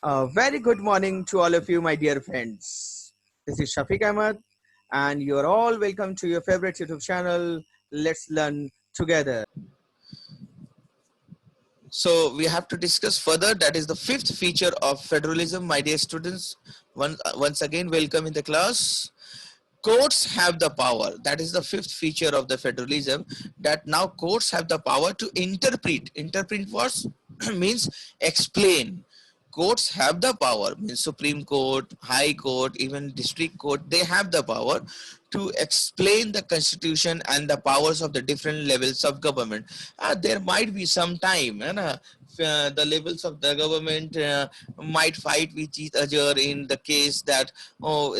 A very good morning to all of you, my dear friends. This is Shafiq Ahmed, and you're all welcome to your favorite YouTube channel. Let's learn together. So we have to discuss further. That is the fifth feature of federalism, my dear students. Once again, welcome in the class. Courts have the power. That is the fifth feature of the federalism. That now courts have the power to interpret. Interpret what means explain. Courts have the power. Means Supreme Court, High Court, even District Court. They have the power to explain the constitution and the powers of the different levels of government. There might be some time, the levels of the government might fight with each other in the case that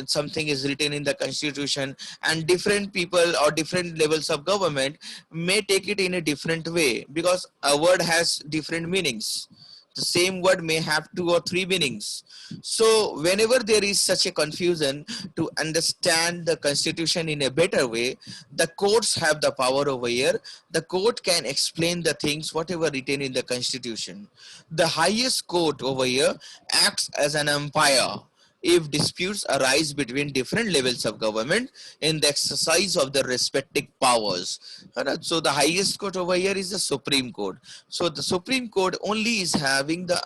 something is written in the constitution, and different people or different levels of government may take it in a different way because a word has different meanings. The same word may have two or three meanings. So whenever there is such a confusion to understand the constitution in a better way, the courts have the power over here. The court can explain the things whatever written in the constitution. The highest court over here acts as an umpire if disputes arise between different levels of government in the exercise of the respective powers. Alright, so the highest court over here is the Supreme Court. So the Supreme Court only is having the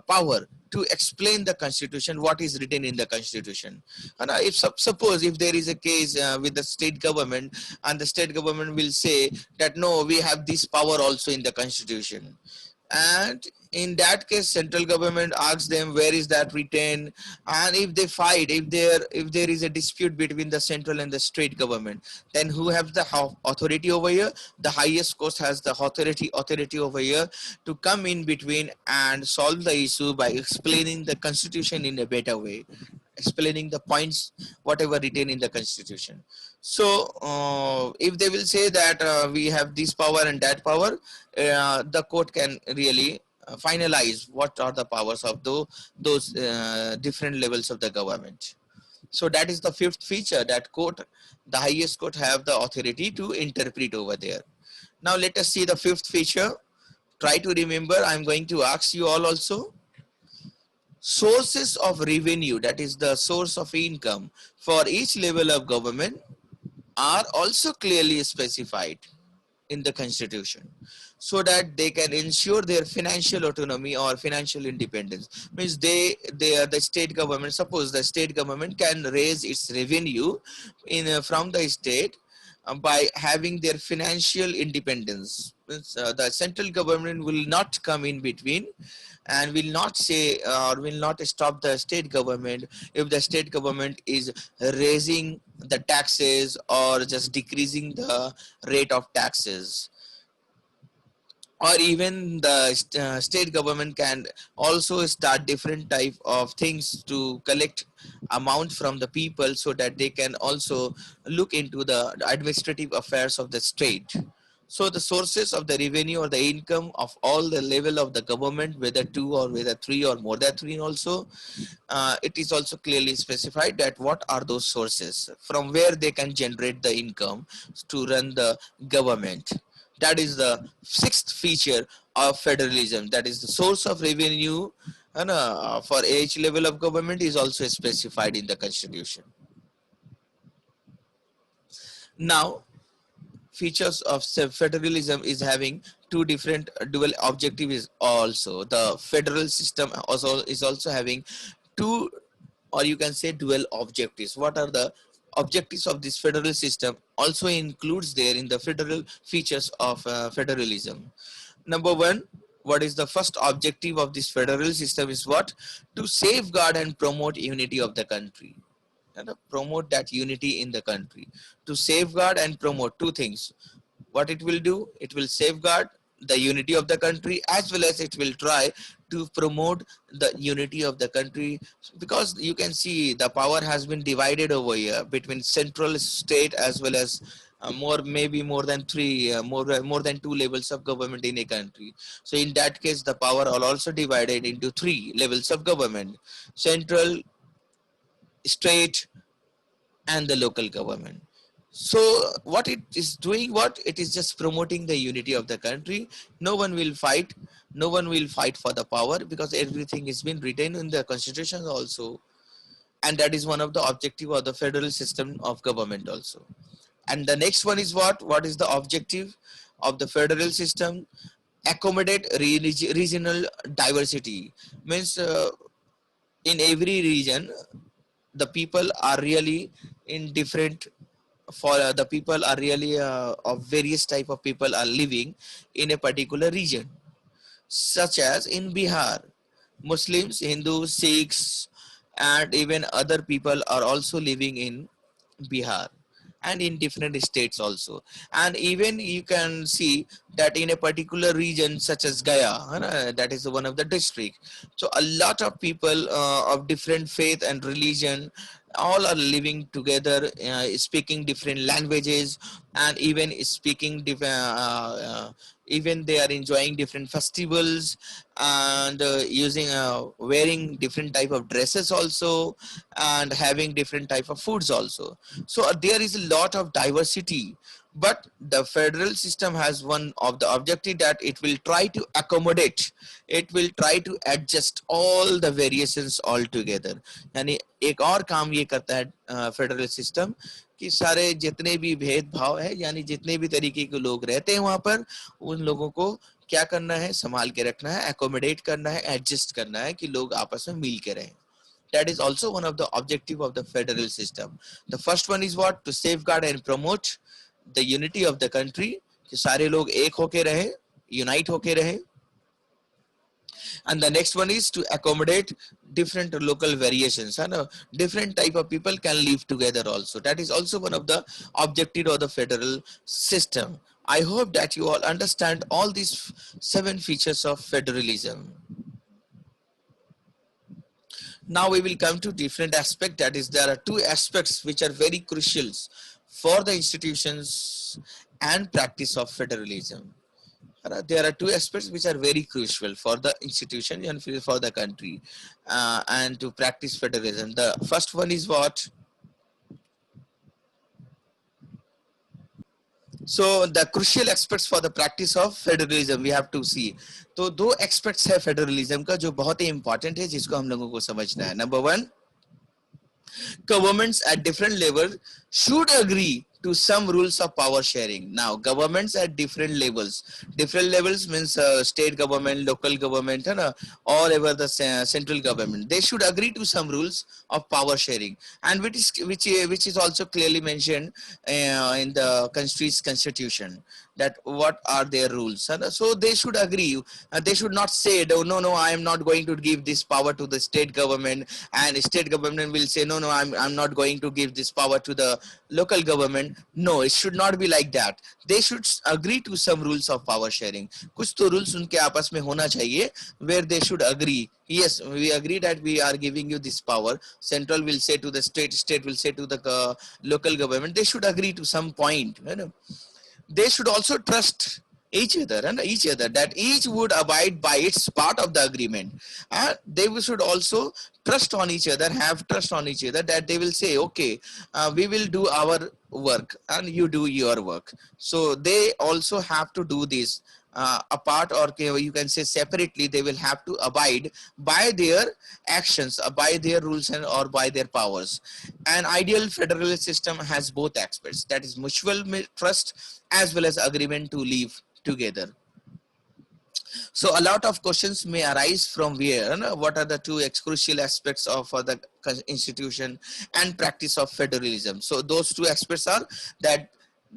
power to explain the constitution, what is written in the constitution. And if suppose if there is a case with the state government, and the state government will say that no, we have this power also in the constitution, and in that case central government asks them where is that written. And if they fight, if there is a dispute between the central and the state government, then who has the authority over here? The highest court has the authority over here to come in between and solve the issue by explaining the constitution in a better way, explaining the points whatever written in the constitution. So if they will say that we have this power and that power, the court can really finalize what are the powers of those different levels of the government. So that is the fifth feature, that court, the highest court, have the authority to interpret over there. Now let us see the fifth feature. Try to remember, I'm going to ask you all also. Sources of revenue, that is the source of income for each level of government, are also clearly specified in the constitution, so that they can ensure their financial autonomy or financial independence. Means they are the state government. Suppose the state government can raise its revenue from the state by having their financial independence. Means, the central government will not come in between and will not say or will not stop the state government if the state government is raising the taxes or just decreasing the rate of taxes. Or even the state government can also start different type of things to collect amount from the people, so that they can also look into the administrative affairs of the state. So the sources of the revenue or the income of all the level of the government, whether two or whether three or more than three also, it is also clearly specified that what are those sources from where they can generate the income to run the government. That is the sixth feature of federalism. That is the source of revenue, and for each level of government is also specified in the constitution. Now, features of federalism is having two different dual objectives. Also, the federal system also is also having two, or you can say dual objectives. What are the objectives of this federal system? Also includes there in the federal features of federalism. Number one, what is the first objective of this federal system is what? To safeguard and promote unity of the country, and promote that unity in the country. To safeguard and promote two things. What it will do? It will safeguard the unity of the country, as well as it will try to promote the unity of the country, because you can see the power has been divided over here between central, state, as well as maybe more than three, more than two levels of government in a country. So in that case, the power are also divided into three levels of government: central, state, and the local government. So what it is doing, what it is just promoting the unity of the country. No one will fight, no one will fight for the power, because everything has been written in the constitution also. And that is one of the objective of the federal system of government also. And the next one is what is the objective of the federal system? Accommodate regional diversity. Means in every region the people are really in different, for the people are really of various type of people are living in a particular region, such as in Bihar, Muslims, Hindus, Sikhs, and even other people are also living in Bihar and in different states also. And even you can see that in a particular region such as Gaya, that is one of the district. So a lot of people of different faith and religion all are living together, speaking different languages, and even speaking different even they are enjoying different festivals, and using wearing different type of dresses also, and having different type of foods also. So there is a lot of diversity, but the federal system has one of the objective that it will try to accommodate, it will try to adjust all the variations all together. यानी एक और काम ये करता है federal system, कि सारे जितने भी भेदभाव है, यानी जितने भी तरीके के लोग रहते हैं वहां पर, उन लोगों को क्या करना है, संभाल के रखना है, एकोमोडेट करना है, एडजस्ट करना है, कि लोग आपस में मिल के रहें. That is also one of the objective of the federal system. The first one is what? To safeguard and promote the unity of the country, कि सारे लोग एक होके रहे, unite होके रहे. And the next one is to accommodate different local variations, and different type of people can live together also. That is also one of the objective of the federal system. I hope that you all understand all these 7 features of federalism. Now we will come to different aspect. That is, there are 2 aspects which are very crucial for the institutions and practice of federalism. There are 2 aspects which are very crucial for the institution and for the country and to practice federalism. The first one is what? So the crucial aspects for the practice of federalism we have to see. तो 2 aspects है federalism का जो बहुत ही important है, जिसको हम लोगों को समझना है. Number 1, governments at different levels should agree to some rules of power sharing. Now, governments at different levels means state government, local government, and all over the central government. They should agree to some rules of power sharing, and which is also clearly mentioned in the country's constitution, that what are their rules. And so they should agree. They should not say, no, I am not going to give this power to the state government, and state government will say, no, I'm not going to give this power to the local government. No, it should not be like that. They should agree to some rules of power sharing. कुछ तो rules उनके आपस में होना चाहिए, where they should agree. Yes, we agree that we are giving you this power. Central will say to the state will say to the local government. They should agree to some point. You know? They should also trust each other that each would abide by its part of the agreement. And they should also trust on each other, have trust on each other, that they will say, okay, we will do our work and you do your work. So they also have to do this apart, or you can say separately. They will have to abide by their actions, by their rules, and or by their powers. An ideal federal system has both aspects, that is mutual trust as well as agreement to live together. So a lot of questions may arise from where, what are the 2 crucial aspects of the institution and practice of federalism. So those 2 aspects are that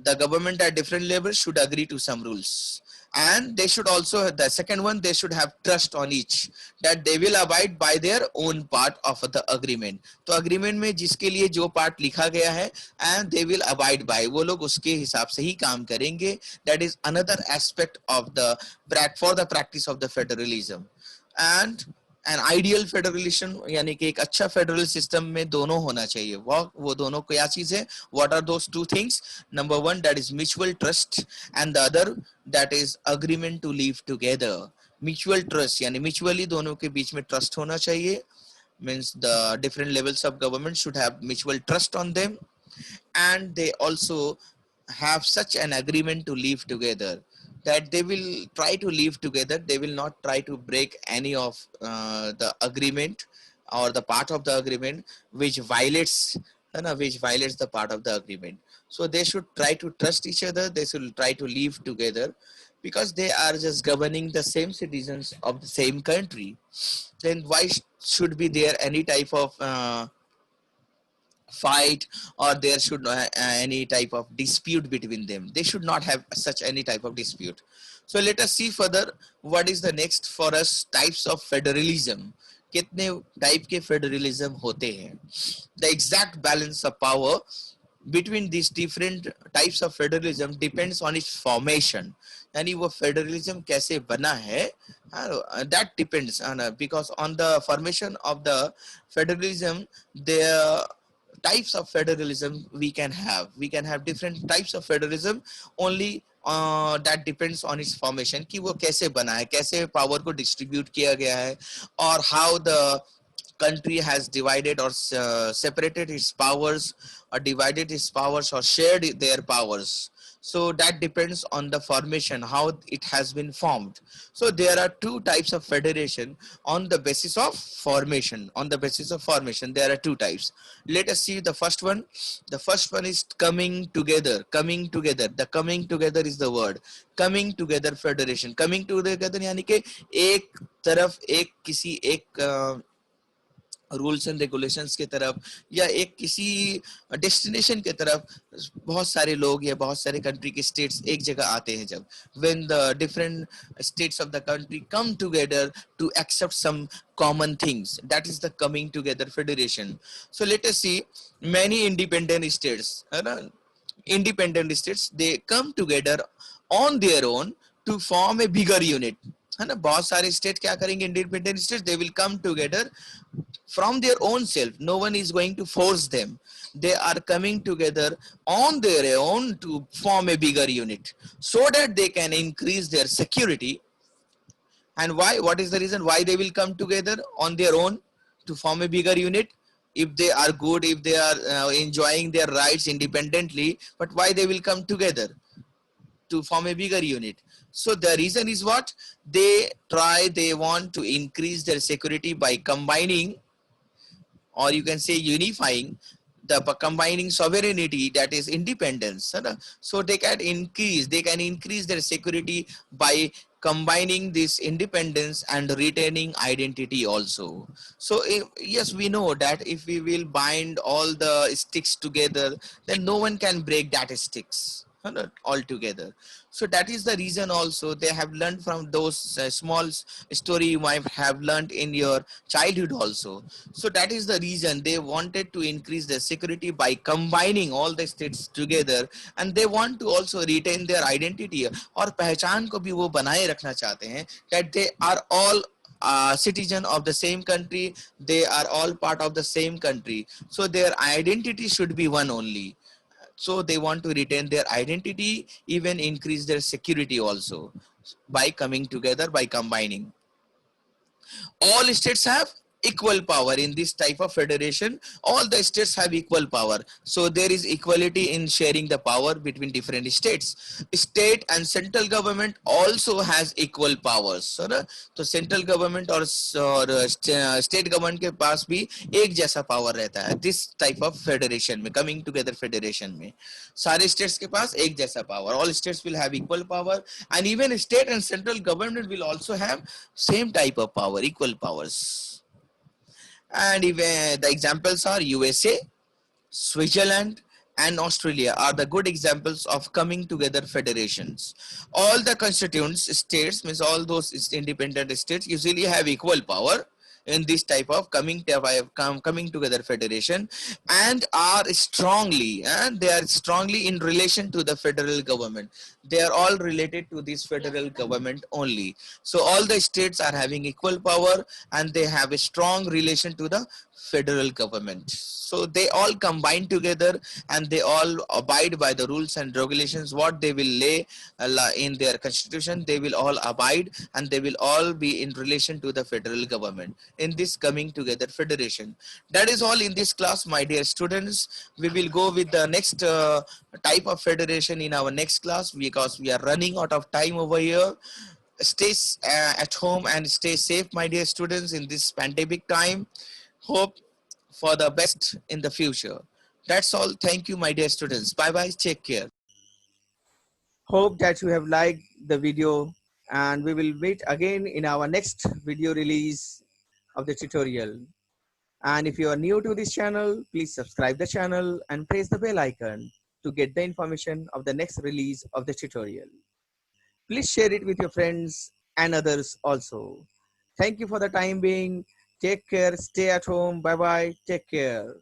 the government at different levels should agree to some rules, and they should also, the second one, they should have trust on each, that they will abide by their own part of the agreement. तो agreement में जिसके लिए जो part लिखा गया है, and they will abide by, वो लोग उसके हिसाब से ही काम करेंगे. That is another aspect of the for the practice of the federalism. And an ideal federalism, यानी कि एक अच्छा फेडरल सिस्टम में दोनों होना चाहिए. वो दोनों क्या चीज है? What are those 2 things? Number 1, that is mutual trust, and the other, that is agreement to live together. Mutual trust यानी mutually दोनों के बीच में trust होना चाहिए. Means the different levels of government should have mutual trust on them. and they also have such an agreement to live together, that they will try to live together. They will not try to break any of the agreement or the part of the agreement which violates, which violates the part of the agreement. So they should try to trust each other. They should try to live together, because they are just governing the same citizens of the same country. Then why should be there any type of fight, or there should not any type of dispute between them? They should not have such any type of dispute. So let us see further what is the next for us types of federalism. कितने type के federalism होते हैं? The exact balance of power between these different types of federalism depends on its formation. यानी वो federalism कैसे बना है, that depends on because on the formation of the federalism, the types of federalism we can have different types of federalism only. That depends on its formation कि वो कैसे बना है, कैसे पावर को डिस्ट्रीब्यूट किया गया है, और how the country has divided or separated its powers, or divided its powers, or shared their powers. So that depends on the formation, how it has been formed. So there are two types of federation on the basis of formation. On the basis of formation, there are two types. Let us see the first one. The first one is coming together. Coming together. The coming together is the word. Coming together federation. Coming together यानी कि एक तरफ एक किसी एक rules and regulations की तरफ, या एक किसी डेस्टिनेशन की तरफ बहुत सारे लोग या बहुत सारे कंट्री के स्टेट्स एक जगह आते हैं, जब when the different states of the country come together to accept some common things, that is the coming together federation. So let us see many independent states, है ना, independent states, they come together on their own to form a bigger unit, है ना. बहुत सारे state क्या करेंगे, independent state, they will come together from their own self. No one is going to force them. They are coming together on their own to form a bigger unit so that they can increase their security. And why? What is the reason why they will come together on their own to form a bigger unit? If they are good, if they are enjoying their rights independently, but why they will come together to form a bigger unit? So the reason is what? They want to increase their security by combining, or you can say unifying, the combining sovereignty, that is independence. So they can increase their security by combining this independence and retaining identity also. So yes, we know that if we will bind all the sticks together, then no one can break that sticks all together. So that is the reason also they have learned from those small story you might have learned in your childhood also. So that is the reason they wanted to increase their security by combining all the states together, and they want to also retain their identity, और पहचान को भी वो बनाए रखना चाहते हैं, that they are all citizen of the same country, they are all part of the same country, so their identity should be one only. So they want to retain their identity, even increase their security also by coming together, by combining. All states have equal power in this type of federation. All the states have equal power, so there is equality in sharing the power between different states. State and central government also has equal powers. So central government or state government के पास भी एक जैसा power रहता है. This type of federation में, coming together federation में, सारे states के पास एक जैसा power. All states will have equal power, and even state and central government will also have same type of power, equal powers. And even the examples are USA, Switzerland, and Australia are the good examples of coming together federations. All the constituent states, means all those independent states, usually have equal power in this type of coming together federation, and they are strongly in relation to the federal government. They are all related to this federal government only. So all the states are having equal power, and they have a strong relation to the federal government. So they all combine together and they all abide by the rules and regulations what they will lay in their constitution. They will all abide and they will all be in relation to the federal government in this coming together federation. That is all in this class, my dear students. We will go with the next type of federation in our next class because we are running out of time over here. Stay at home and stay safe, my dear students, in this pandemic time. Hope for the best in the future. That's all. Thank you, my dear students. Bye bye. Take care. Hope that you have liked the video, and we will meet again in our next video release of the tutorial. And if you are new to this channel, please subscribe the channel and press the bell icon to get the information of the next release of the tutorial. Please share it with your friends and others also. Thank you for the time being. Take care. Stay at home. Bye bye. Take care.